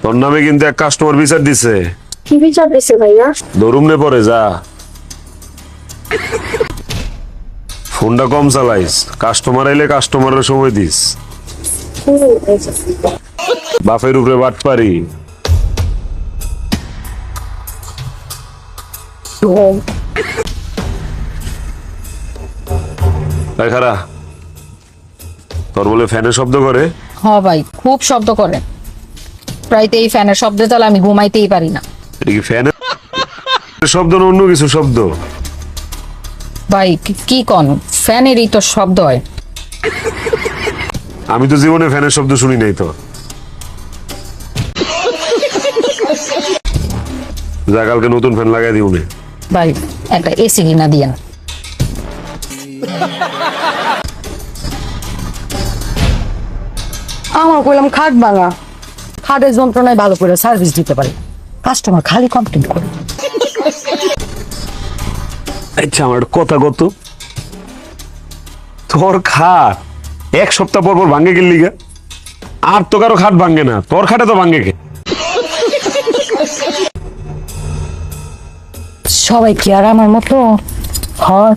তোর নামে কিন্তু এক কাস্টমার বিচার দিছে। কি বিচার দিছে ভাইয়া? দরুম নে পরে যা, ফোনটা কম চালাইস, কাস্টমার আইলে কাস্টমারের সময় দিস। বাপের উপরে বাট পারি। খারা তোর বলে ফ্যানের শব্দ করে? হ ভাই, খুব শব্দ করে। প্রায় এই ফ্যানের শব্দ তাহলে আমি ঘুমাইতেই পারি না। এটা কি ফ্যানের শব্দ না অন্য কিছু শব্দ? ভাই কি কন, ফ্যানেরই তো শব্দ হয়। আমি তো জীবনে ফ্যানের শব্দ শুনি নাই তো। যা, কালকে নতুন ফ্যান লাগাই দিও নে। ভাই একটা এসি কিনা দিয়েন। আমার কইলাম খাট ভাঙা, খাটের যন্ত্রণায় ভালো করে সার্ভিস দিতে পারে, কাস্টমার খালি কমপ্লেন করে। আচ্ছা, আমার একটা কথা কত, তোর খাট এক সপ্তাহ পর পর ভাঙ্গে গেলি গা, আর তো কারো খাট ভাঙ্গে না, তোর খাটে তো ভাঙ্গে কে? সবাই কি আর আমার মতো হয়?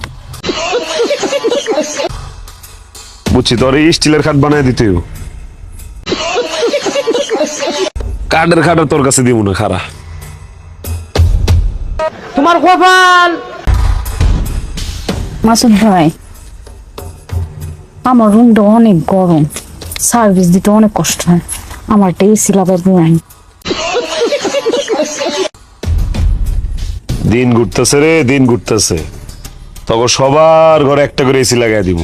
বুঝছি, তোর এই স্টিলের খাট বানায় দিতে হইব। কাঠের খাট তোর কাছে দিব না, খারা। তোমার কপাল। মাসুদ ভাই, আমার রুমটা অনেক গরম, সার্ভিস দিতে অনেক কষ্ট হয়, আমার এসি লাগাই দিন। দিন ঘুরতেছে রে, দিন ঘুরতেছে, তখন সবার ঘরে একটা করে এসি লাগাই দিব।